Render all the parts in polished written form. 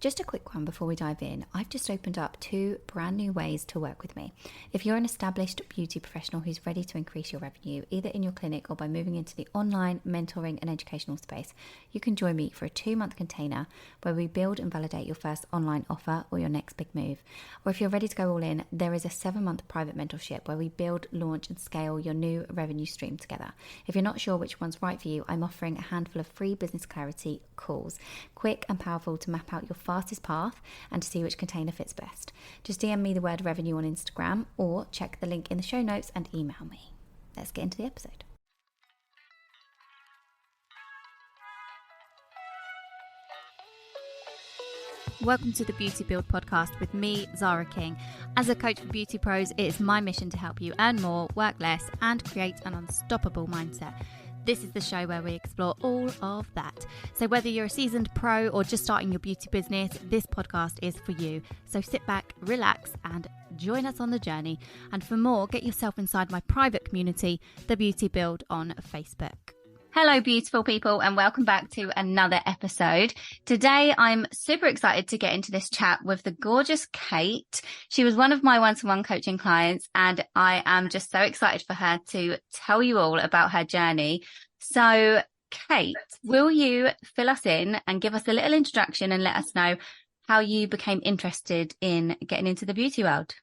Just a quick one before we dive in. I've just opened up 2 brand new ways to work with me. If you're an established beauty professional who's ready to increase your revenue, either in your clinic or by moving into the online mentoring and educational space, you can join me for a 2-month container where we build and validate your first online offer or your next big move. Or if you're ready to go all in, there is a 7-month private mentorship where we build, launch and scale your new revenue stream together. If you're not sure which one's right for you, I'm offering a handful of free business clarity calls, quick and powerful to map out your fastest path and to see which container fits best. Just DM me the word revenue on Instagram or check the link in the show notes and email me. Let's get into the episode. Welcome to the Beauty Build podcast with me, Zara King. As a coach for beauty pros, it is my mission to help you earn more, work less, and create an unstoppable mindset. This is the show where we explore all of that. So whether you're a seasoned pro or just starting your beauty business, this podcast is for you. So sit back, relax, and join us on the journey. And for more, get yourself inside my private community, The Beauty Build on Facebook. Hello, beautiful people, and welcome back to another episode. Today, I'm super excited to get into this chat with the gorgeous Kate. She was one of my one-to-one coaching clients, and I am just so excited for her to tell you all about her journey. So, Kate, will you fill us in and give us a little introduction and let us know how you became interested in getting into the beauty world?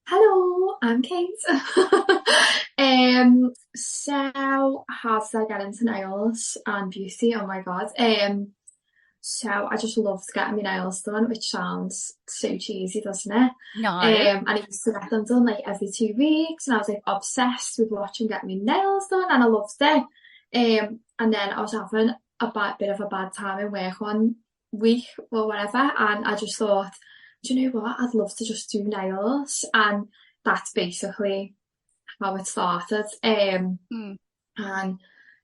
Hello, I'm Kate. So how did I get into nails and beauty? Oh my god. So I just loved getting my nails done, which sounds so cheesy, doesn't it? No. And I used to get them done like every 2 weeks, and I was like obsessed with watching get my nails done, and I loved it. And then I was having a bit of a bad time in work one week or whatever, and I just thought, do you know what? I'd love to just do nails, and that's basically how it started. And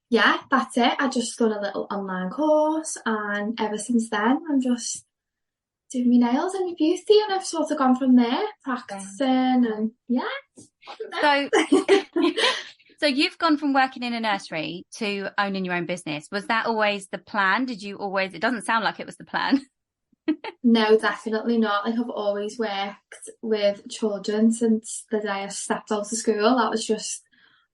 yeah, that's it. I just done a little online course, and ever since then, I'm just doing my nails and my beauty, and I've sort of gone from there, practicing, and yeah. So you've gone from working in a nursery to owning your own business. Was that always the plan? Did you always? It doesn't sound like it was the plan. No, definitely not. Like, I've always worked with children since the day I stepped out of school. That was just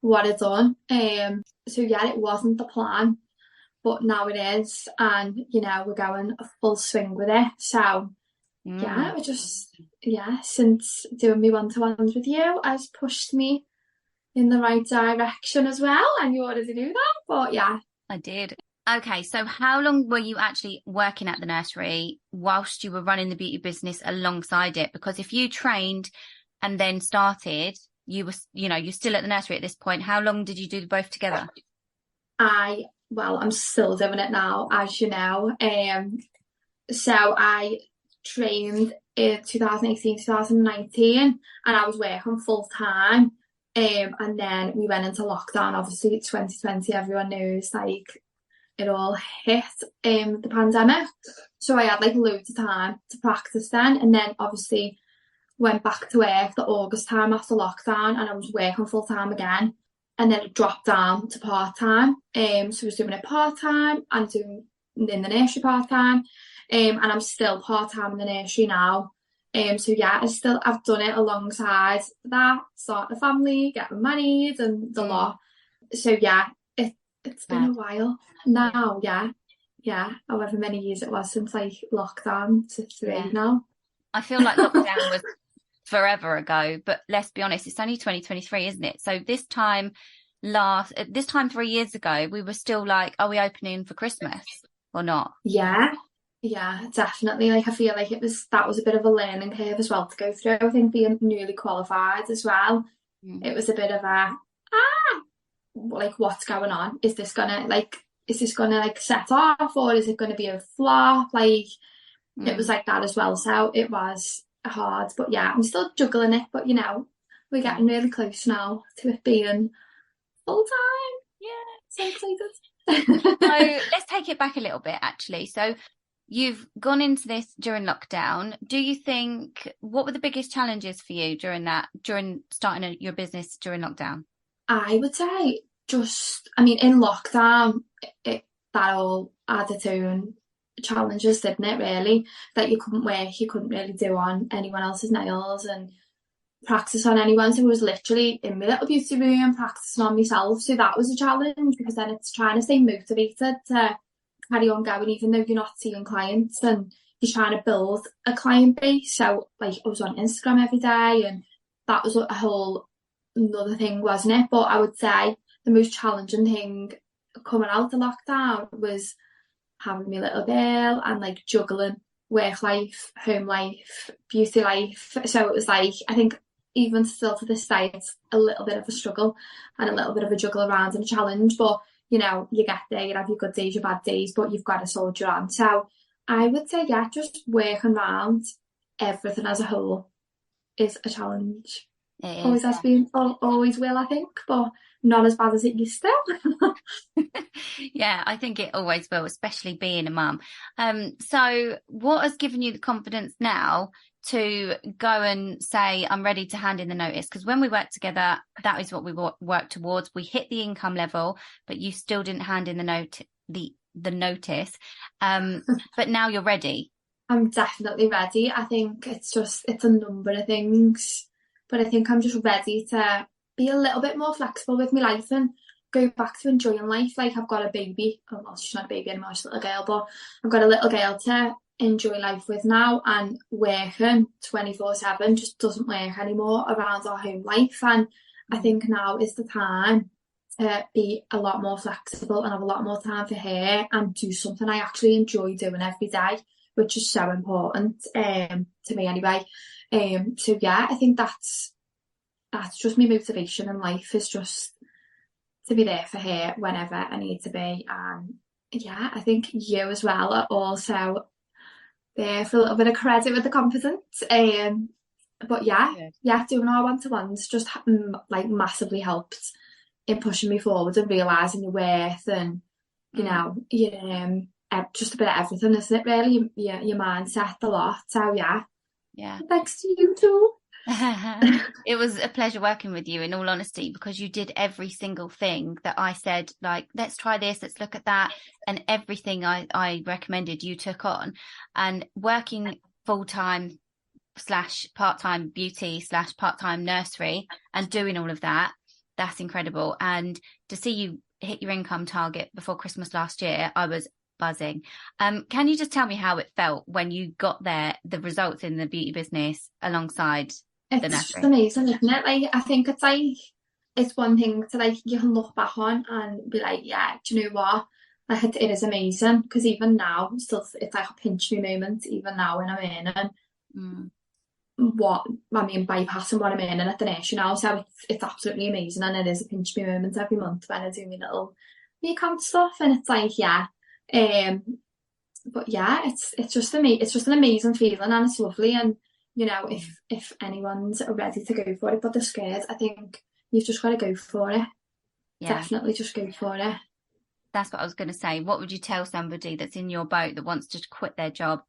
what I'd done. So yeah, it wasn't the plan, but now it is, and you know, we're going a full swing with it. So yeah, since doing me one-to-ones with you has pushed me in the right direction as well. And you already knew that, but yeah. I did. Okay, so how long were you actually working at the nursery whilst you were running the beauty business alongside it? Because if you trained and then started, you're still at the nursery at this point. How long did you do both together? I'm still doing it now, as you know. So I trained in 2018, 2019, and I was working full time. And then we went into lockdown. Obviously, 2020, everyone knows, like, it all hit the pandemic, so I had like loads of time to practice then, and then obviously went back to work the August time after lockdown, and I was working full time again, and then it dropped down to part time. So I was doing it part time and doing in the nursery part time, and I'm still part time in the nursery now. So yeah, I've done it alongside that, starting a family, getting married, and the lot. So yeah, it's been a while now, yeah. However many years it was since like lockdown to 3 now. I feel like lockdown was forever ago, but let's be honest, it's only 2023, isn't it? So this time 3 years ago, we were still like, are we opening for Christmas or not? Yeah, definitely. Like, I feel like that was a bit of a learning curve as well to go through. I think being newly qualified as well, it was a bit of a like, what's going on? Is this gonna set off, or is it gonna be a flop? Like, it was like that as well. So it was hard, but yeah, I'm still juggling it. But you know, we're getting really close now to it being full time. Yeah, so excited. So let's take it back a little bit, actually. So you've gone into this during lockdown. Do you think, what were the biggest challenges for you during starting your business during lockdown? I would say in lockdown, that all had its own challenges, didn't it, really? That you couldn't work, you couldn't really do on anyone else's nails and practice on anyone. So I was literally in my little beauty room practicing on myself. So that was a challenge, because then it's trying to stay motivated to carry on going even though you're not seeing clients, and you're trying to build a client base. So like I was on Instagram every day, and that was a whole another thing, wasn't it? But I would say the most challenging thing coming out of lockdown was having my little girl and like juggling work life, home life, beauty life. So it was like, I think even still to this day, it's a little bit of a struggle and a little bit of a juggle around and a challenge. But, you know, you get there, you have your good days, your bad days, but you've got to soldier on. So I would say, yeah, just working around everything as a whole is a challenge. It Always is. has been, always will, I think, but not as bad as it used to. Yeah, I think it always will, especially being a mum. So what has given you the confidence now to go and say, I'm ready to hand in the notice? Because when we worked together, that is what we worked towards. We hit the income level, but you still didn't hand in the notice. But now you're ready. I'm definitely ready. I think it's a number of things, but I think I'm just ready to be a little bit more flexible with my life and go back to enjoying life. Like I've got a baby. Oh, well, she's not a baby anymore, she's a little girl, but I've got a little girl to enjoy life with now, and working 24/7 just doesn't work anymore around our home life. And I think now is the time to be a lot more flexible and have a lot more time for her and do something I actually enjoy doing every day, which is so important to me anyway. So yeah, I think that's just my motivation in life, is just to be there for her whenever I need to be. And yeah, I think you as well are also there for a little bit of credit with the confidence. But yeah, doing our one-to-ones just like massively helped in pushing me forward and realising your worth, and you know, just a bit of everything, isn't it, really? Your mindset a lot. So yeah. Thanks to you too. It was a pleasure working with you, in all honesty, because you did every single thing that I said, like, let's try this, let's look at that, and everything I recommended you took on. And working full-time / part-time beauty / part-time nursery and doing all of that, that's incredible. And to see you hit your income target before Christmas last year, I was buzzing. Can you just tell me how it felt when you got there, the results in the beauty business alongside the nursery? It's just amazing, isn't it? Like, I think it's like, it's one thing to like, you can look back on and be like, yeah, do you know what? Like, it is amazing, because even now, still, it's like a pinch me moment, even now when I'm earning what, I mean, bypassing what I'm earning at the nursery now. So it's absolutely amazing, and it is a pinch me moment every month when I do my little account stuff, and it's like, yeah. But yeah, it's just an amazing feeling, and it's lovely. And you know, if anyone's ready to go for it but they're scared, I think you've just got to go for it. Definitely just go for it. That's what I was going to say. What would you tell somebody that's in your boat that wants to quit their job?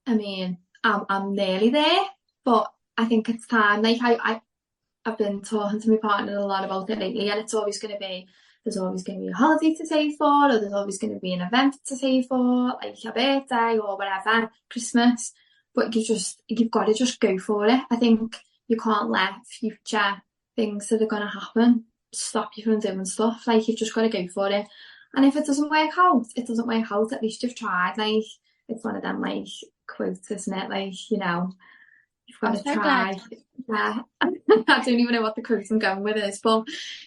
I mean, I'm nearly there, but I think it's time. Like I've been talking to my partner a lot about it lately, and it's always going to be, there's always going to be a holiday to save for, or there's always going to be an event to save for, like your birthday or whatever, Christmas. But you've got to just go for it. I think you can't let future things that are going to happen stop you from doing stuff. Like, you've just got to go for it. And if it doesn't work out, it doesn't work out. At least you've tried. Like, it's one of them, like, quotes, isn't it? Like, you know, you've got to try. Yeah. I don't even know what the quote I'm going with is, but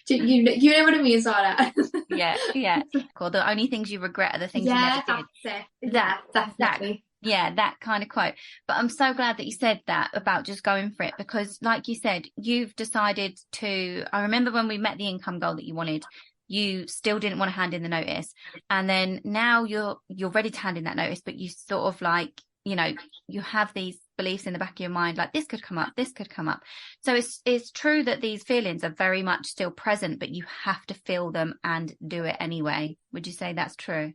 you know what I mean, Sarah. Yeah. Cool. The only things you regret are the things you never did. That's it. Yeah, definitely. That kind of quote. But I'm so glad that you said that about just going for it, because like you said, you've decided to, I remember when we met the income goal that you wanted, you still didn't want to hand in the notice. And then now you're ready to hand in that notice, but you sort of like, you know, you have these beliefs in the back of your mind, like this could come up. So it's true that these feelings are very much still present, but you have to feel them and do it anyway. Would you say that's true?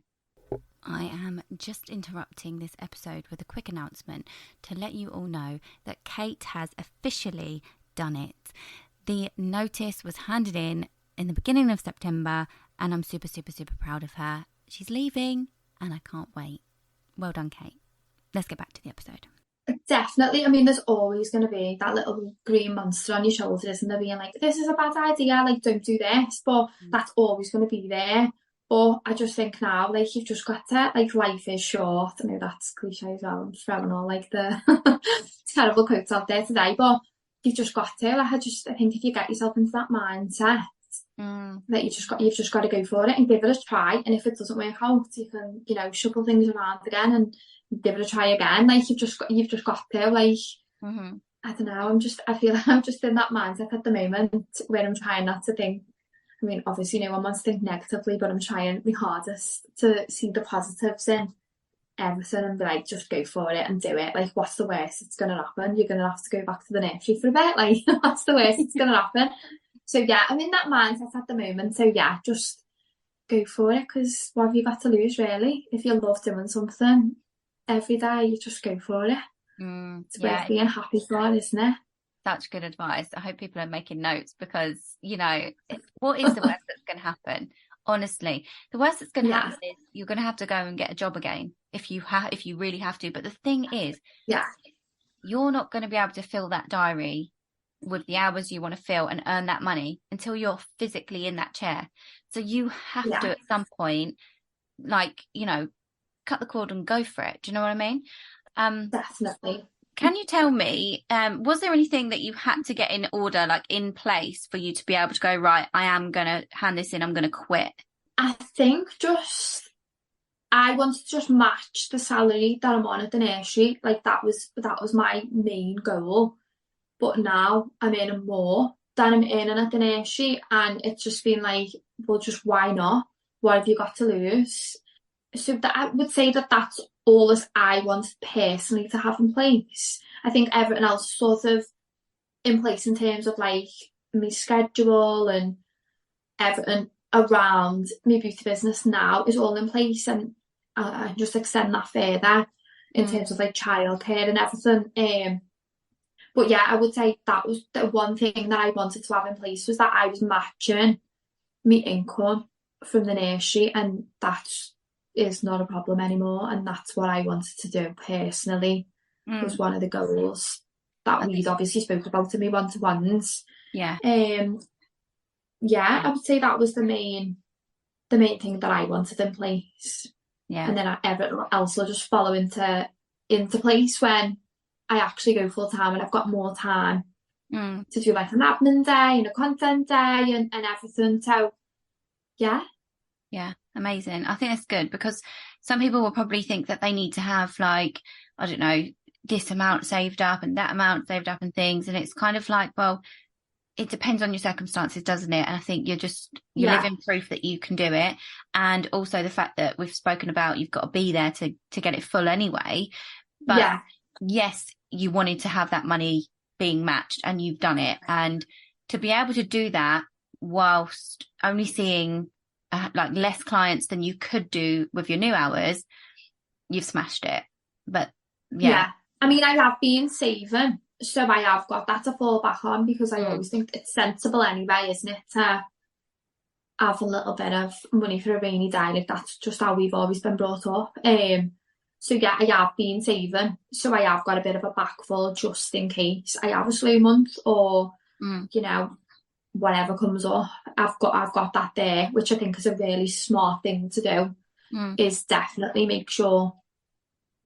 I am just interrupting this episode with a quick announcement to let you all know that Kate has officially done it. The notice was handed in the beginning of September, and I'm super, super, super proud of her. She's leaving, and I can't wait. Well done, Kate. Let's get back to the episode. Definitely. I mean, there's always going to be that little green monster on your shoulder, isn't there, being like, this is a bad idea, like, don't do this. But that's always going to be there. But I just think now, like, you've just got to, like, life is short. I know that's cliche as well. I'm just throwing all, like, the terrible quotes out there today. But you've just got to. Like, I think if you get yourself into that mindset, that you've just got to go for it and give it a try. And if it doesn't work out, you can, you know, shuffle things around again and give it a try again. Like, you've just got to, like, I don't know, I feel like I'm just in that mindset at the moment where I'm trying not to think. I mean, obviously no one wants to think negatively, but I'm trying my hardest to see the positives in everything and be like, just go for it and do it. Like, what's the worst that's going to happen? You're going to have to go back to the nursery for a bit. Like, what's the worst that's going to happen? So yeah, I'm in that mindset at the moment. So yeah, just go for it, because what have you got to lose, really? If you love doing something every day, you just go for it. It's worth being happy for, isn't it? Such good advice. I hope people are making notes, because, you know, what is the worst that's going to happen? Honestly, the worst that's going to happen is you're going to have to go and get a job again if you really have to. But the thing is, you're not going to be able to fill that diary with the hours you want to fill and earn that money until you're physically in that chair. So you have to at some point, like, you know, cut the cord and go for it. Do you know what I mean? Definitely. Can you tell me, was there anything that you had to get in order, like in place, for you to be able to go, right, I am going to hand this in, I'm going to quit? I think I wanted to just match the salary that I'm on at the nursery. Like, that was my main goal. But now I'm earning more than I'm earning at the nursery, and it's just been like, well, just why not? What have you got to lose? So that I would say that that's all that I wanted personally to have in place. I think everything else sort of in place in terms of like my schedule and everything around my beauty business now is all in place, and I just extend that further in terms of like childcare and everything. But yeah, I would say that was the one thing that I wanted to have in place, was that I was matching my income from the nursery, and that is not a problem anymore. And that's what I wanted to do personally, was one of the goals that we'd obviously spoke about in my one-to-ones. Yeah, I would say that was the main thing that I wanted in place. Yeah. And then everything else will just follow into place when I actually go full time and I've got more time to do like an admin day and a content day and everything. So yeah. Yeah, amazing. I think that's good, because some people will probably think that they need to have, like, I don't know, this amount saved up and that amount saved up and things. And it's kind of like, well, it depends on your circumstances, doesn't it? And I think you're living proof that you can do it. And also the fact that we've spoken about, you've got to be there to get it full anyway. But yes, you wanted to have that money being matched, and you've done it. And to be able to do that whilst only seeing like less clients than you could do with your new hours, you've smashed it. But yeah, I mean, I have been saving, so I have got that to fall back on, because I always think it's sensible anyway, isn't it, to have a little bit of money for a rainy day. Like, that's just how we've always been brought up. So yeah, I have been saving, so I have got a bit of a backful just in case I have a slow month, or you know, whatever comes up. I've got that there, which I think is a really smart thing to do. Is definitely make sure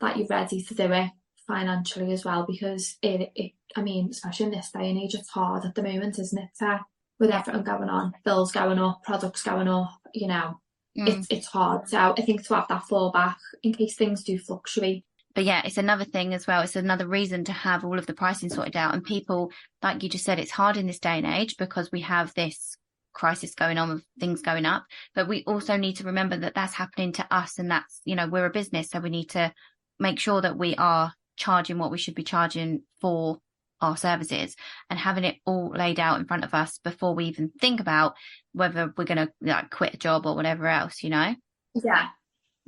that you're ready to do it financially as well, because it I mean, especially in this day and age, it's hard at the moment, isn't it? With everything going on, bills going up, products going up, you know, it's hard. So I think to have that fallback in case things do fluctuate. But yeah, it's another thing as well. It's another reason to have all of the pricing sorted out. And people, like you just said, it's hard in this day and age because we have this crisis going on with things going up. But we also need to remember that that's happening to us, and that's, you know, we're a business. So we need to make sure that we are charging what we should be charging for our services, and having it all laid out in front of us before we even think about whether we're going to like quit a job or whatever else, you know? Yeah,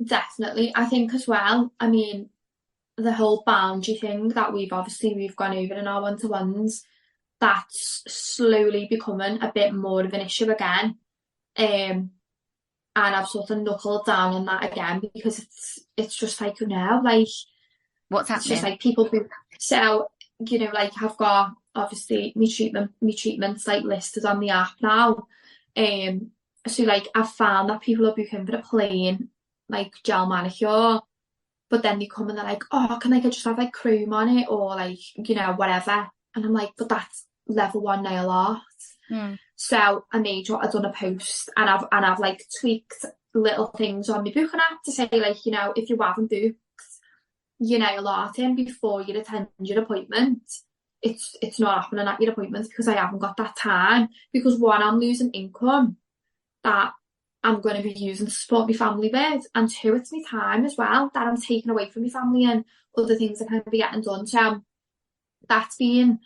definitely. I think as well, I mean, the whole boundary thing that we've gone over in our one-to-ones, that's slowly becoming a bit more of an issue again. and I've sort of knuckled down on that again because it's just like, like What's it's just happening? like people who, so, like I've got obviously me treatments like listed on the app now. So like I've found that people are booking for a plain like gel manicure, but then they come and they're like, oh, can I just have like cream on it or like, whatever. And I'm like, but that's level one nail art. Mm. So I've done a post and I've like tweaked little things on my booking app to say like, if you haven't booked your nail art in before you attend your appointment, it's not happening at your appointments because I haven't got that time. Because one, I'm losing income that I'm going to be using to support my family with, and two, it's my time as well that I'm taking away from my family and other things that can be getting done. So that's been,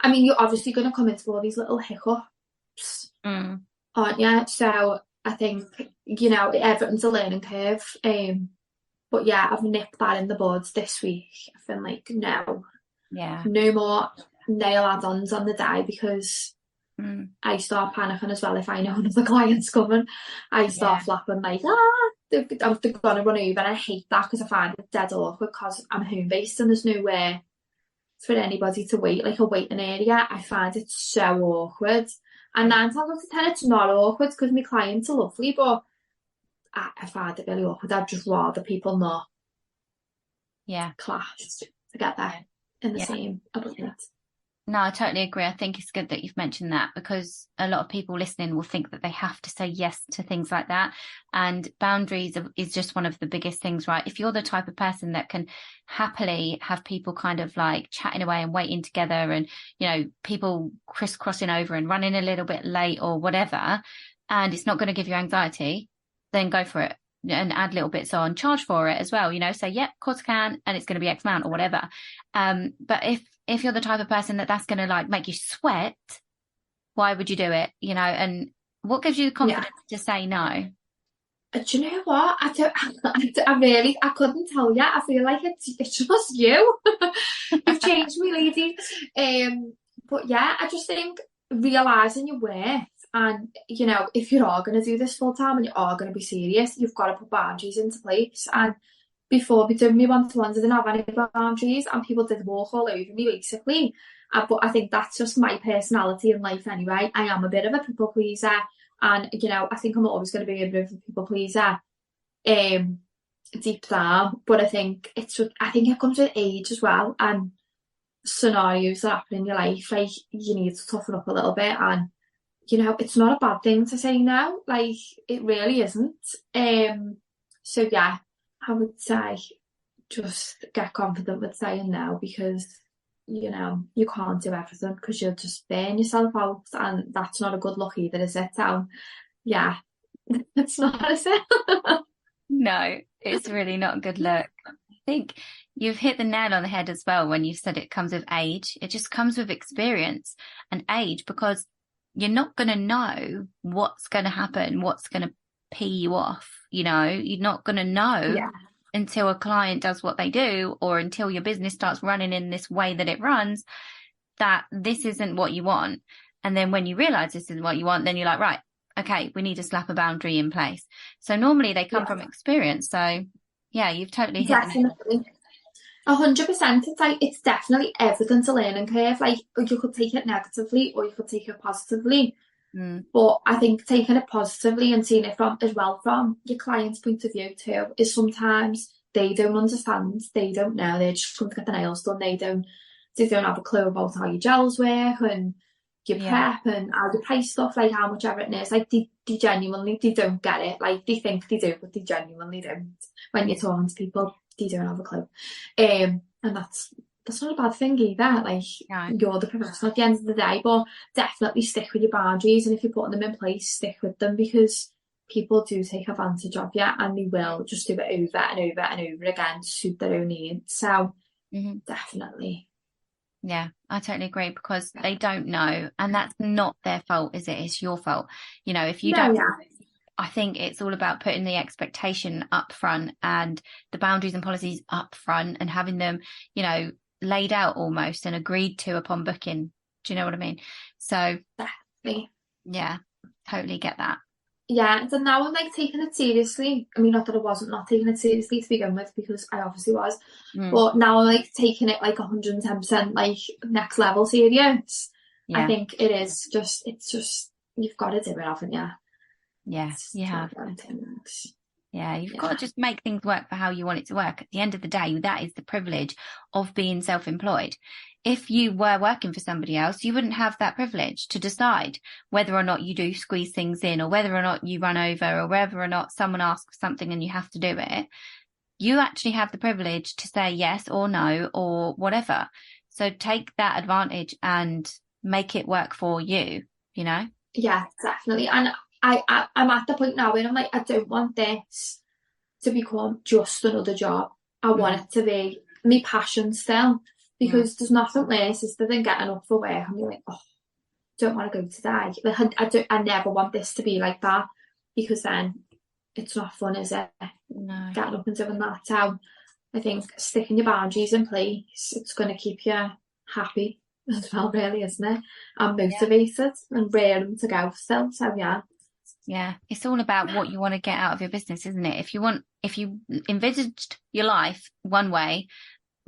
I mean, you're obviously going to come into all these little hiccups, aren't you? So I think, everything's a learning curve. But yeah, I've nipped that in the bud this week. I've been like, no, Yeah. no more nail add-ons on the day because I start panicking as well if I know another client's coming. I start flapping like, they're gonna run over, and I hate that because I find it dead awkward because I'm home based and there's nowhere for anybody to wait, like a waiting area. I find it so awkward. And 9 times out of 10, it's not awkward because my clients are lovely, but I find it really awkward. I'd just rather people not clash together in the same appointment. No, I totally agree. I think it's good that you've mentioned that because a lot of people listening will think that they have to say yes to things like that. And boundaries is just one of the biggest things, right? If you're the type of person that can happily have people kind of like chatting away and waiting together and, people crisscrossing over and running a little bit late or whatever, and it's not going to give you anxiety, then go for it and add little bits on, charge for it as well, say, yeah, of course I can, and it's going to be X amount or whatever. But if you're the type of person that's going to like make you sweat, why would you do it? And what gives you the confidence to say no? Do you know what? I couldn't tell you. I feel like it's just you. You've changed me, lady. But yeah, I just think realising your worth and, if you are going to do this full time and you are going to be serious, you've got to put boundaries into place. And before we did me one-to-ones, I didn't have any boundaries and people did walk all over me basically. But I think that's just my personality in life anyway. I am a bit of a people pleaser and, I think I'm always going to be a bit of a people pleaser deep down. But I think it comes with age as well and scenarios that happen in your life. Like you need to toughen up a little bit and, it's not a bad thing to say no. Like it really isn't. So yeah. I would say just get confident with saying no because, you can't do everything because you'll just burn yourself out and that's not a good look either, is it? So, yeah, it's not, is it? No, it's really not a good look. I think you've hit the nail on the head as well when you said it comes with age. It just comes with experience and age because you're not going to know what's going to happen, what's going to pee you off. You're not going to know until a client does what they do or until your business starts running in this way that it runs, that this isn't what you want. And then when you realize this isn't what you want, then you're like, right, okay, we need to slap a boundary in place. So normally they come from experience. So yeah, you've totally hit Definitely. 100%. It's like, it's definitely everything's a learning curve. Like you could take it negatively or you could take it positively. But I think taking it positively and seeing it from your client's point of view too is sometimes they don't understand, they don't know, they just come to get the nails done, they don't have a clue about how your gels work and your prep and how you price stuff, like how much everything is. Like they genuinely they don't get it. Like they think they do, but they genuinely don't. When you're talking to people, they don't have a clue. And that's not a bad thing either. Like you're the professional at the end of the day, but definitely stick with your boundaries. And if you're putting them in place, stick with them because people do take advantage of you and they will just do it over and over and over again to suit their own needs. So definitely. Yeah, I totally agree because they don't know and that's not their fault, is it? It's your fault. If you don't, I think it's all about putting the expectation up front and the boundaries and policies up front and having them, laid out almost and agreed to upon booking. Do you know what I mean? So definitely. Yeah, totally get that. Yeah, so now I'm like taking it seriously. I mean, not that I wasn't not taking it seriously to begin with, because I obviously was. Mm, But now I'm like taking it like 110% like next level serious. I yeah, think it is just, it's just, you've got to do it, haven't you? yeah, It's you have. not going to things. Yeah, you've got to Yeah. just make things work for how you want it to work. At the end of the day, that is the privilege of being self-employed. If you were working for somebody else, you wouldn't have that privilege to decide whether or not you do squeeze things in, or whether or not you run over, or whether or not someone asks something and you have to do it. You actually have the privilege to say yes or no or whatever. So take that advantage and make it work for you, you know? Yeah, definitely. And I'm at the point now where I'm like, I don't want this to become just another job. I want Mm, it to be my passion still, mm, because there's nothing worse is than getting up for work and you're like, oh, don't want to go today. Like I never want this to be like that, because then it's not fun, is it? no. Getting up and doing that. So I think sticking your boundaries in place, it's going to keep you happy as well, really, isn't it? And motivated and raring to go still. So yeah. Yeah, it's all about what you want to get out of your business, isn't it? If you envisaged your life one way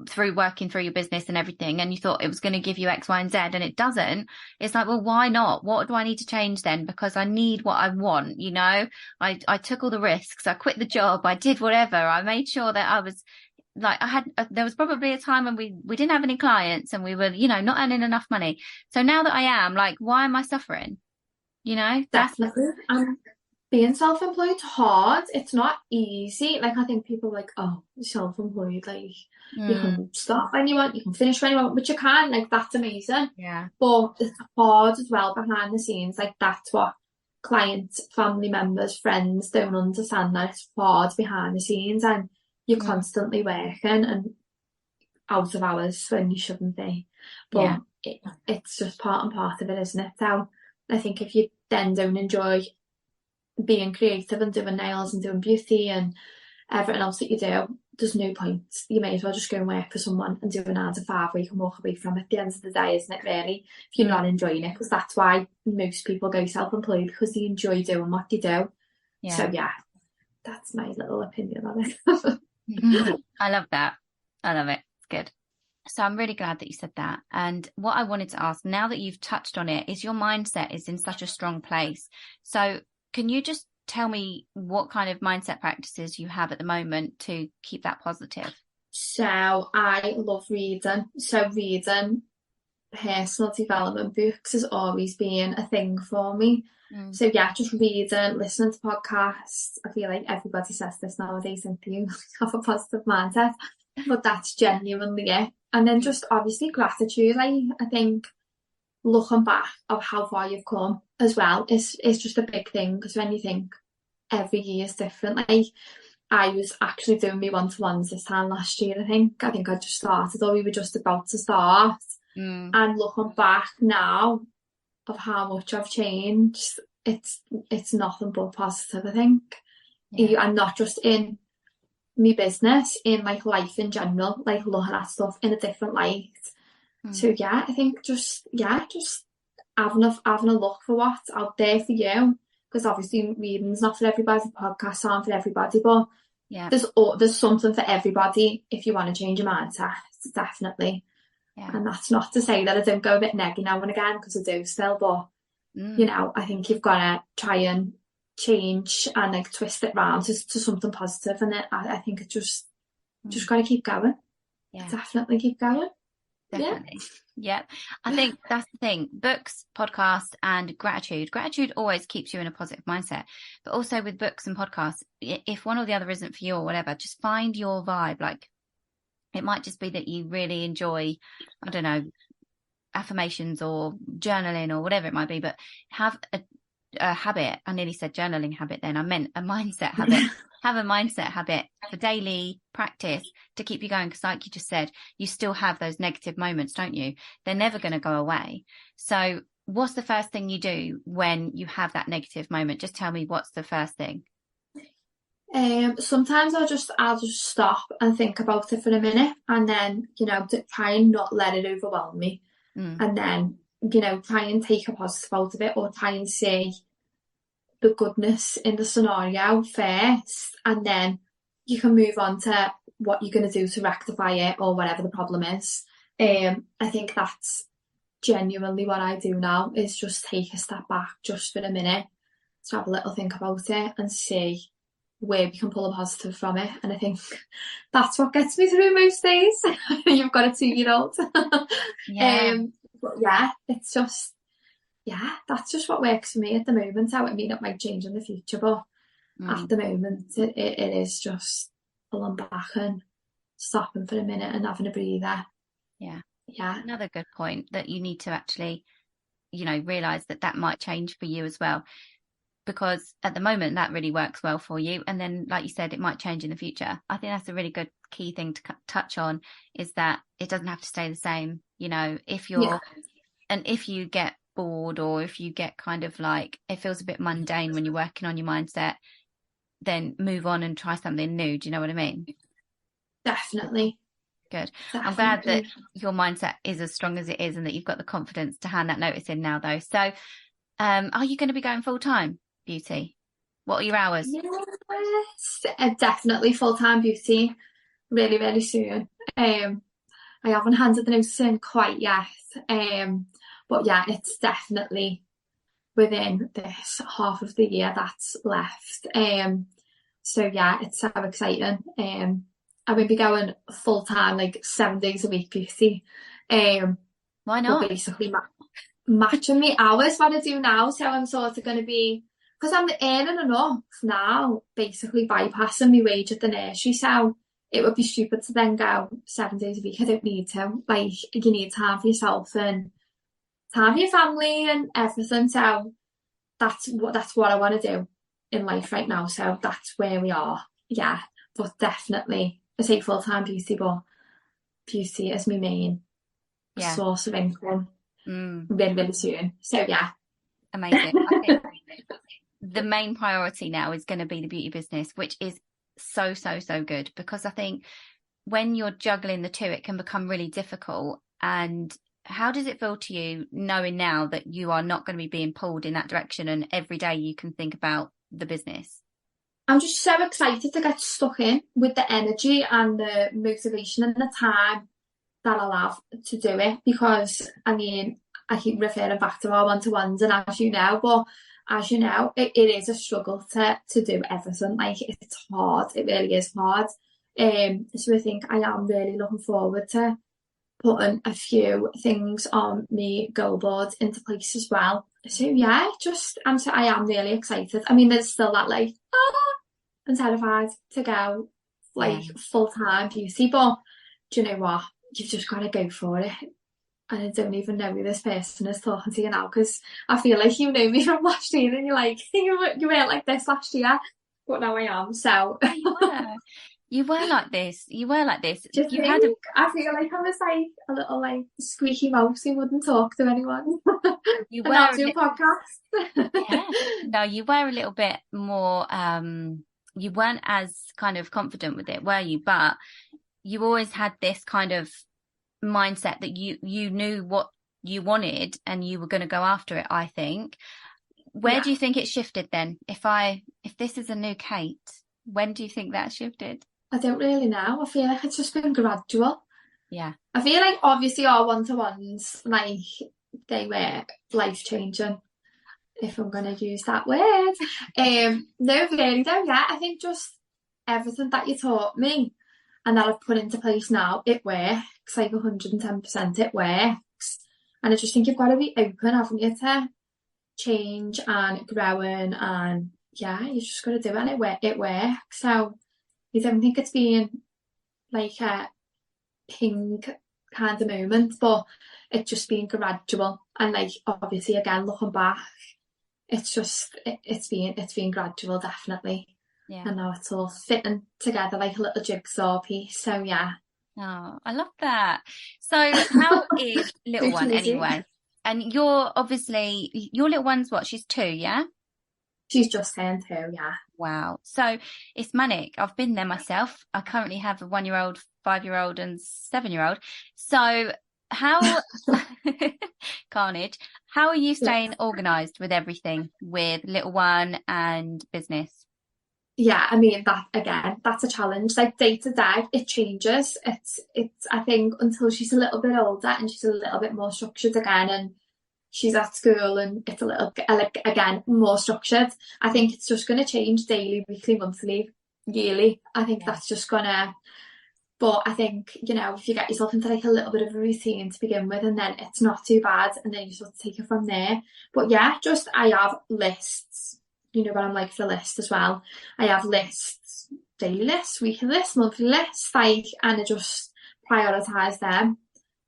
through working through your business and everything, and you thought it was going to give you X, Y, and Z, and it doesn't, it's like, well, why not? What do I need to change then? Because I need what I want, you know? I took all the risks. I quit the job. I did whatever. I made sure that I was like, there was probably a time when we didn't have any clients and we were, not earning enough money. So now that I am, like, why am I suffering? That's, Definitely. And being self-employed hard. It's not easy. Like I think people are like, oh, self-employed, like you mm, can start when you want, you can finish when you want, which you can, like that's amazing. yeah. But it's hard as well behind the scenes. Like that's what clients, family members, friends don't understand, that it's hard behind the scenes and you're Mm, constantly working and out of hours when you shouldn't be. yeah. But it's just part and part of it, isn't it? So I think if you then don't enjoy being creative and doing nails and doing beauty and everything else that you do, there's no point. You may as well just go and work for someone and do a 9 to 5 where you can walk away from it at the end of the day, isn't it, really? If you're Mm, not enjoying it, because that's why most people go self-employed, because they enjoy doing what they do. So yeah. yeah, that's my little opinion on it. I love that. I love it. It's good. So I'm really glad that you said that. And what I wanted to ask, now that you've touched on it, is your mindset is in such a strong place. So can you just tell me what kind of mindset practices you have at the moment to keep that positive? So I love reading. So reading personal development books has always been a thing for me. Mm, So yeah, just reading, listening to podcasts. I feel like everybody says this nowadays, don't you? Have a positive mindset. But that's genuinely it. And then just obviously gratitude. I think looking back of how far you've come as well is just a big thing, because when you think every year is different. Like I was actually doing my one-to-ones this time last year, I think. I think I just started, or we were just about to start. mm, And looking back now of how much I've changed, it's nothing but positive, I think. yeah. And not just in my business, in like life in general, like looking at stuff in a different light. Mm, So yeah, I think just having a look for what's out there for you. Because obviously reading's not for everybody, podcasts aren't for everybody, but yeah. there's something for everybody if you want to change your mindset, definitely. Yeah. And that's not to say that I don't go a bit neggy now and again, because I do still, but Mm, I think you've got to try and change and like twist it round to something positive, and I think it just mm, got to keep going. yeah. Definitely keep going. Yeah. Definitely. Yeah. I think that's the thing. Books, podcasts, and gratitude. Gratitude always keeps you in a positive mindset. But also with books and podcasts, if one or the other isn't for you or whatever, just find your vibe. Like it might just be that you really enjoy, I don't know, affirmations or journaling or whatever it might be, but have a habit. I nearly said journaling habit then. I meant a mindset habit. Have a mindset habit for daily practice to keep you going. Because like you just said, you still have those negative moments, don't you? They're never going to go away. So what's the first thing you do when you have that negative moment? Just tell me what's the first thing. Sometimes I'll just stop and think about it for a minute, and then to try and not let it overwhelm me, Mm, and then try and take a positive out of it, or try and see the goodness in the scenario first, and then you can move on to what you're going to do to rectify it or whatever the problem is. I think that's genuinely what I do now, is just take a step back just for a minute to have a little think about it and see where we can pull a positive from it. And I think that's what gets me through most days. You've got a 2-year-old. Yeah. But yeah, it's just, yeah, that's just what works for me at the moment. I mean, it might change in the future, but at the moment, it is just pulling back and stopping for a minute and having a breather. Yeah. Yeah. Another good point, that you need to actually, realize that might change for you as well, because at the moment that really works well for you, and then like you said, it might change in the future. I think that's a really good key thing to touch on, is that it doesn't have to stay the same. If you're and if you get bored, or if you get kind of like it feels a bit mundane when you're working on your mindset, then move on and try something new. Do you know what I mean? Definitely. Good. Definitely. I'm glad that your mindset is as strong as it is, and that you've got the confidence to hand that notice in now, though. So are you going to be going full time beauty? What are your hours? Yes, definitely full-time beauty really, really soon. I haven't handed the notice in quite yet. But yeah, it's definitely within this half of the year that's left. So yeah, it's so exciting. I will be going full-time, like 7 days a week beauty. Why not? But basically matching me hours what I do now. So I'm sort of going to be, because I'm earning enough now, basically bypassing my wage at the nursery. So it would be stupid to then go 7 days a week. I don't need to. Like, you need time for yourself and time for your family and everything. So that's what I want to do in life right now. So that's where we are. Yeah, but definitely I say full-time beauty, but beauty is my main source of income really, really soon. So yeah. Amazing. I think the main priority now is going to be the beauty business, which is so, so, so good, because I think when you're juggling the two, it can become really difficult. And how does it feel to you knowing now that you are not going to be being pulled in that direction, and every day you can think about the business? I'm just so excited to get stuck in with the energy and the motivation and the time that I'll have to do it, because I mean, I keep referring back to our one-to-ones, and as you know, it is a struggle to do everything. Like, it's hard. It really is hard. So I think I am really looking forward to putting a few things on my goal board into place as well. So yeah, I am really excited. I mean, there's still that like, I'm terrified to go like full-time beauty, but do you know what? You've just got to go for it. And I don't even know who this person is talking to you now, because I feel like you know me from last year, and you're like, you weren't like this last year, but now I am. So you were like this. You were like this. I feel like I was like a little like squeaky mouse who wouldn't talk to anyone. You and now do a podcast. Yeah. No, you were a little bit more. You weren't as kind of confident with it, were you? But you always had this kind of mindset that you knew what you wanted and you were going to go after it, I think. Where do you think it shifted then? If this is a new Kate, when do you think that shifted? I don't really know. I feel like it's just been gradual. Yeah. I feel like obviously our one-to-ones, like, they were life-changing, if I'm going to use that word. No, really though, yeah. I think just everything that you taught me and that I've put into place now, it works, like 110% it works. And I just think you've got to be open, haven't you, to change and growing, and yeah, you just got to do it, and it works. So I don't think it's been like a ping kind of moment, but it's just been gradual. And like, obviously, again, looking back, it's been gradual, definitely. Yeah. And now it's all fitting together like a little jigsaw piece. So yeah. Oh, I love that. So how is little one anyway? And your little one's what? She's 2, yeah? She's just turned 2, yeah. Wow. So it's manic. I've been there myself. I currently have a 1-year-old, 5-year-old and 7-year-old. So how carnage, how are you staying organized with everything, with little one and business? Yeah, I mean that again, that's a challenge. Like day to day, it changes. It's I think until she's a little bit older and she's a little bit more structured again, and she's at school and it's a little like again more structured. I think it's just going to change daily, weekly, monthly, yearly. I think that's just gonna. But I think, you know, if you get yourself into like a little bit of a routine to begin with, and then it's not too bad, and then you sort of take it from there. But yeah, just I have lists. You know what I'm like for lists as well. I have lists, daily lists, weekly lists, monthly lists, like, and I just prioritize them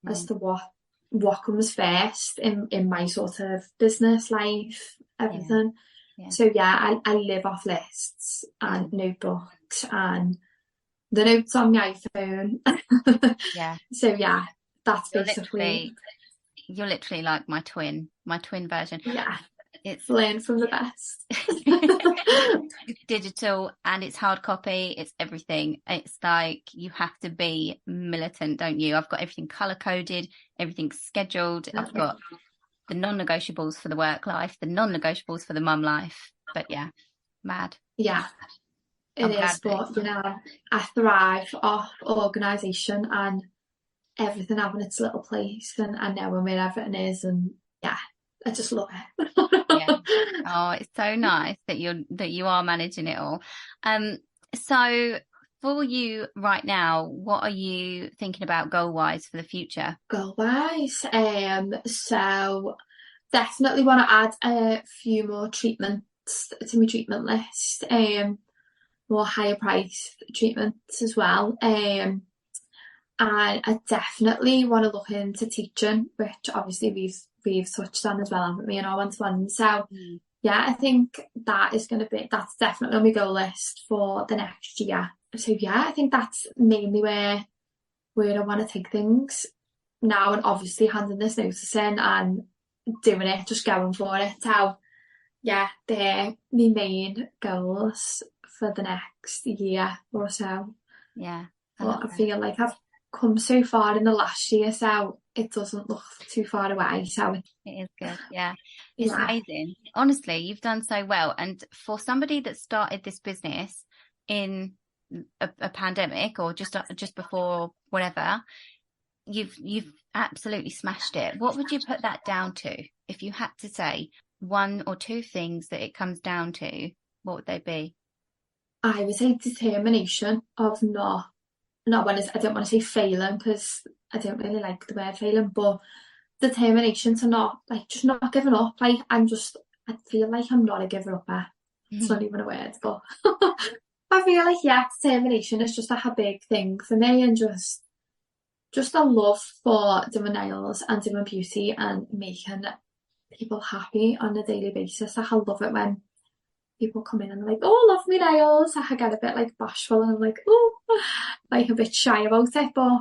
as to what comes first in my sort of business life, everything. Yeah. So yeah, I live off lists and notebooks and the notes on my iPhone. Yeah. So yeah, that's You're basically. you're literally like my twin version. Yeah, It's learn from the best. it's digital and it's hard copy. It's everything. It's like you have to be militant, don't you? I've got everything color coded, everything's scheduled. I've got the non-negotiables for the work life, the non-negotiables for the mum life. But yeah, mad. Yeah, I'm it glad is. But you know, I thrive off organisation and everything having its little place, and I know where everything is, and yeah, I just love it. yeah. Oh, it's so nice that you are managing it all. So for you right now, what are you thinking about goal wise for the future? Goal wise, so definitely want to add a few more treatments to my treatment list. More higher priced treatments as well. And I definitely want to look into teaching, which obviously we've touched on as well, haven't we, in our one-to-one. So yeah, I think that's definitely on my goal list for the next year. So yeah, I think that's mainly where I want to take things now, and obviously handing this notice in and doing it, just going for it. So yeah, they're my main goals for the next year or so. Yeah. But I feel like I've come so far in the last year, so it doesn't look too far away. So It is good. Yeah. It's amazing. Honestly, you've done so well. And for somebody that started this business in a pandemic or just before whatever, you've absolutely smashed it. What would you put that down to? If you had to say one or two things that it comes down to, what would they be? I would say determination of not when I don't want to say failing because I don't really like the word failing, but determination to not like just not giving up. Like I feel like I'm not a giver upper. It's not even a word, but I feel like yeah, determination is just like a big thing for me, and just a love for doing nails and doing beauty and making people happy on a daily basis. Like, I love it when people come in and they're like, "Oh, love me nails." I get a bit like bashful and I'm like, "Oh," like a bit shy about it. But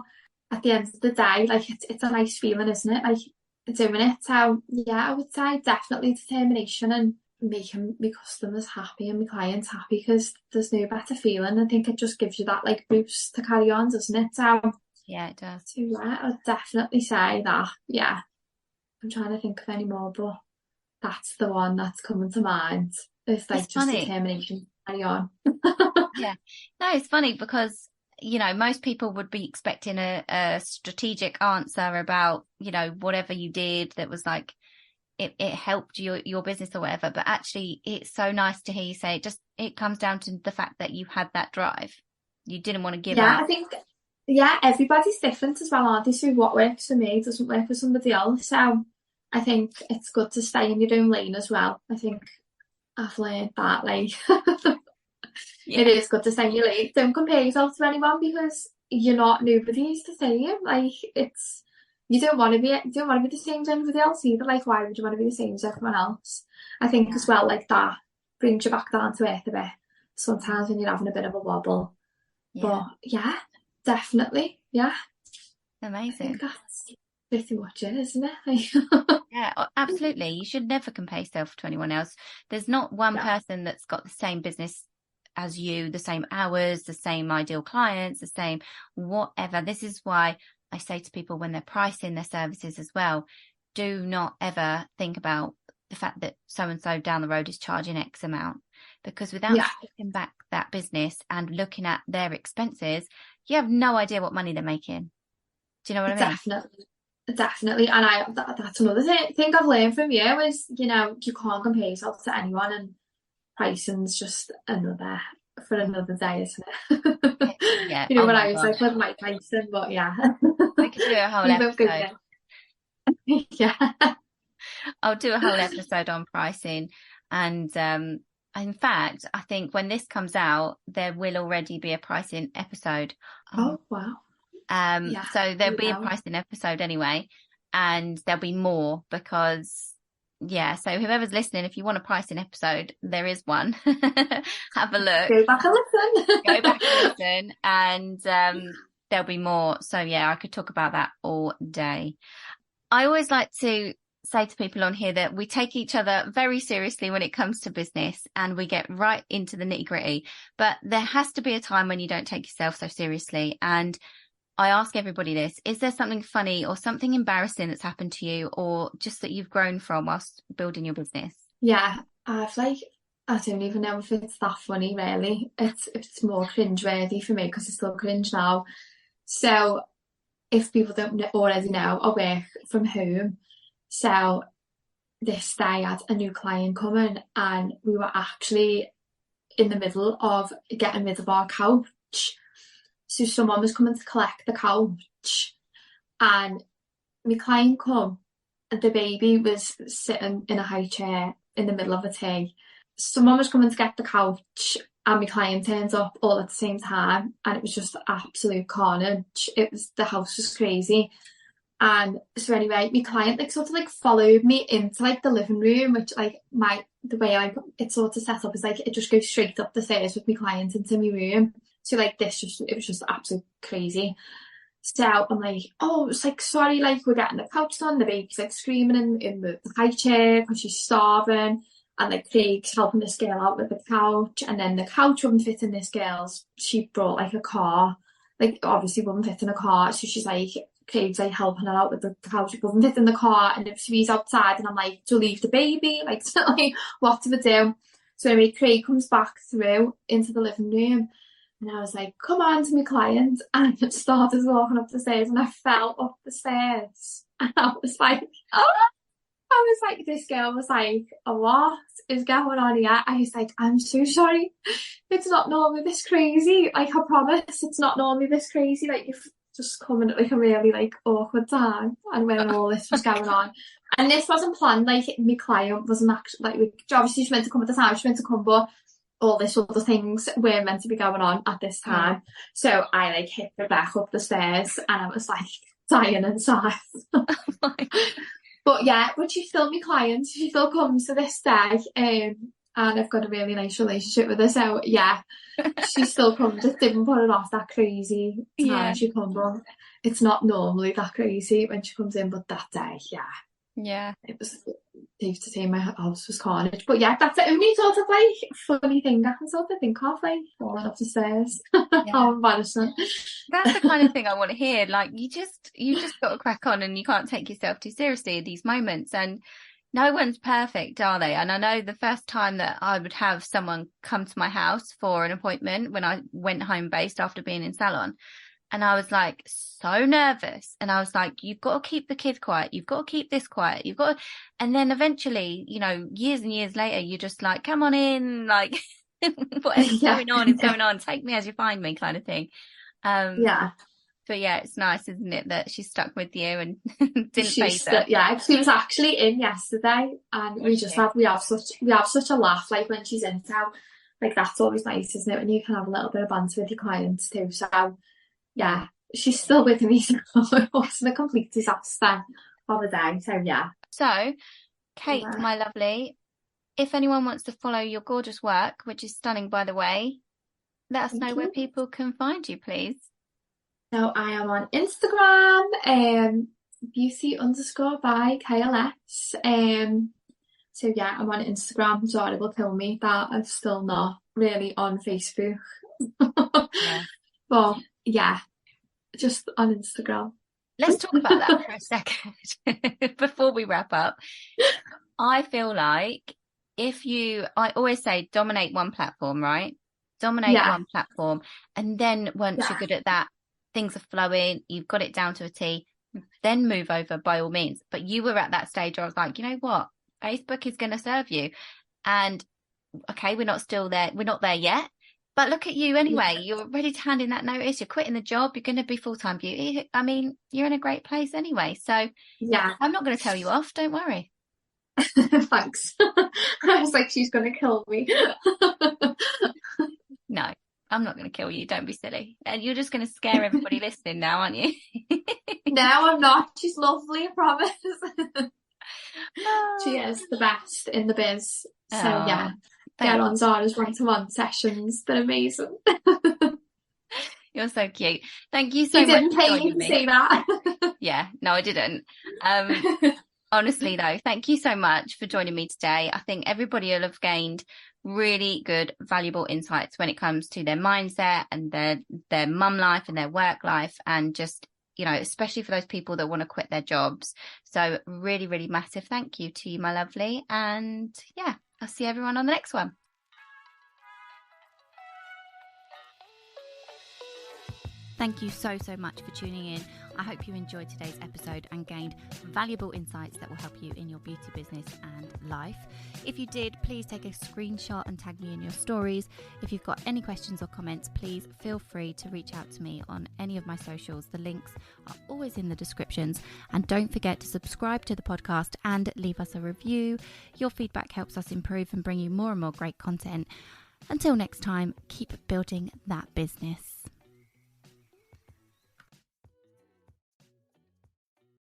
at the end of the day, like it's a nice feeling, isn't it? Like doing it. So yeah, I would say definitely determination and making my customers happy and my clients happy because there's no better feeling. I think it just gives you that like boost to carry on, doesn't it? So Yeah, it does. so yeah, I'd definitely say that. Yeah, I'm trying to think of any more, but that's the one that's coming to mind. It's like It's just funny. determination to carry on. Yeah. No, it's funny because, most people would be expecting a strategic answer about, whatever you did that was like it helped your business or whatever. But actually it's so nice to hear you say it comes down to the fact that you had that drive. You didn't want to give Yeah, up. I think everybody's different as well, aren't they? So what works for me doesn't work for somebody else. So I think it's good to stay in your own lane as well. I think I've learned that like it Yeah. is good to stay in your lane. Don't compare yourself to anyone because nobody's the same. Like it's you don't want to be the same as anybody else either. Like why would you want to be the same as everyone else? I think as well like that brings you back down to earth a bit sometimes when you're having a bit of a wobble. Yeah. But yeah, definitely. Yeah. I Amazing. think that's pretty much it, isn't it? Yeah, absolutely. You should never compare yourself to anyone else. There's not one Yeah. person that's got the same business as you, the same hours, the same ideal clients, the same whatever. This is why I say to people when they're pricing their services as well, do not ever think about the fact that so-and-so down the road is charging X amount, because without stepping back that business and looking at their expenses, you have no idea what money they're making. Do you know what I mean? Definitely. And that's another thing I've learned from you is, you can't compare yourself to anyone, and pricing's just for another day, isn't it? Yeah. What I was like with my pricing, but yeah. We could do a whole episode. Yeah. I'll do a whole episode on pricing. And in fact, I think when this comes out, there will already be a pricing episode. Oh, wow. So there'll be a pricing episode anyway, and there'll be more because, so whoever's listening, if you want a pricing episode, there is one. Have a look. Go back and listen. And there'll be more. So yeah, I could talk about that all day. I always like to say to people on here that we take each other very seriously when it comes to business, and we get right into the nitty-gritty, but there has to be a time when you don't take yourself so seriously. And I ask everybody this: is there something funny or something embarrassing that's happened to you, or just that you've grown from whilst building your business? Yeah, I don't even know if it's that funny, really. It's more cringe-worthy for me because it's still cringe now. So if people don't already know, I work from home. So this day I had a new client coming, and we were actually in the middle of getting rid of our couch. So someone was coming to collect the couch, and my client come, and the baby was sitting in a high chair in the middle of a tea. Someone was coming to get the couch, and my client turns up all at the same time, and it was just absolute carnage. The house was crazy. And so anyway, my client sort of followed me into the living room, which the way it's sort of set up is it just goes straight up the stairs with my client into my room. So it was just absolutely crazy. So I'm oh, it's sorry, we're getting the couch done. The baby's screaming in the high chair because she's starving. And Craig's helping this girl out with the couch. And then the couch wouldn't fit in this girl's. She brought a car. Obviously wouldn't fit in a car. So she's Craig's helping her out with the couch. It wouldn't fit in the car. And if she's outside, and I'm to leave the baby. What do we do? So anyway, Craig comes back through into the living room. And I was come on to my client, and I started walking up the stairs, and I fell up the stairs. And I was oh! I was this girl was oh, what is going on here? I was I'm so sorry. It's not normally this crazy. I promise it's not normally this crazy. You've just come in at a really awkward time, and when all this was going on. And this wasn't planned. My client wasn't actually obviously she meant to come at the time, she meant to come, but all this other things were meant to be going on at this time. So I hit her back up the stairs, and I was dying inside. But yeah, but she's still my client. She still comes to this day, and I've got a really nice relationship with her. So yeah, she still comes. It didn't put her off that crazy time she comes. But it's not normally that crazy when she comes in, but that day, yeah, it was safe to say my house was carnage. But yeah, that's the only sort of funny thing I can sort of think of, falling up the stairs. How embarrassing. That's the kind of thing I want to hear. You just got to crack on, and you can't take yourself too seriously at these moments. And no one's perfect, are they? And I know the first time that I would have someone come to my house for an appointment when I went home based after being in salon, and I was so nervous, and I was you've got to keep the kid quiet, you've got to keep this quiet, you've got to... And then eventually, years and years later, you're just come on in, whatever's going on is going on, take me as you find me, kind of thing. But yeah, it's nice, isn't it, that she stuck with you and didn't faze her. Yeah, she was actually in yesterday, and we have such a laugh when she's in. So that's always nice, isn't it, when you can have a little bit of banter with your clients too. So yeah, she's still with me. So it wasn't a complete disaster of a day. So yeah. So Kate, my lovely, if anyone wants to follow your gorgeous work, which is stunning by the way, let us know where people can find you, please. So I am on Instagram, beauty_by KLS. So yeah, I'm on Instagram. Sorry, it will kill me that I'm still not really on Facebook. But yeah, just on Instagram. let's talk about that for a second before we wrap up. I feel like I always say dominate one platform, right? Dominate Yeah, one platform. And then once you're yeah, good at that, things are flowing, you've got it down to a T, then move over by all means. But you were at that stage where I was like, you know what? Facebook is going to serve you. And okay, we're not still there. We're not there yet. But look at you anyway. yeah. You're ready to hand in that notice. You're quitting the job. You're going to be full-time beauty. I mean, you're in a great place anyway. So Yeah. I'm not going to tell you off. Don't worry. Thanks. I was like, she's gonna kill me. No, I'm not going to kill you. Don't be silly. And you're just going to scare everybody listening now, aren't you? No, I'm not. She's lovely, I promise. She is the best in the biz. So yeah, get on Zara's one-to-one sessions. They're amazing. You're so cute. Thank you so You much didn't for pay joining me to me. say that. Yeah, no, I didn't. Honestly, though, thank you so much for joining me today. I think everybody will have gained really good, valuable insights when it comes to their mindset and their mum life and their work life, and just, you know, especially for those people that want to quit their jobs. So really, really massive thank you to you, my lovely. And yeah, I'll see everyone on the next one. Thank you so much for tuning in. I hope you enjoyed today's episode and gained valuable insights that will help you in your beauty business and life. If you did, please take a screenshot and tag me in your stories. If you've got any questions or comments, please feel free to reach out to me on any of my socials. The links are always in the descriptions. And don't forget to subscribe to the podcast and leave us a review. Your feedback helps us improve and bring you more and more great content. Until next time, keep building that business.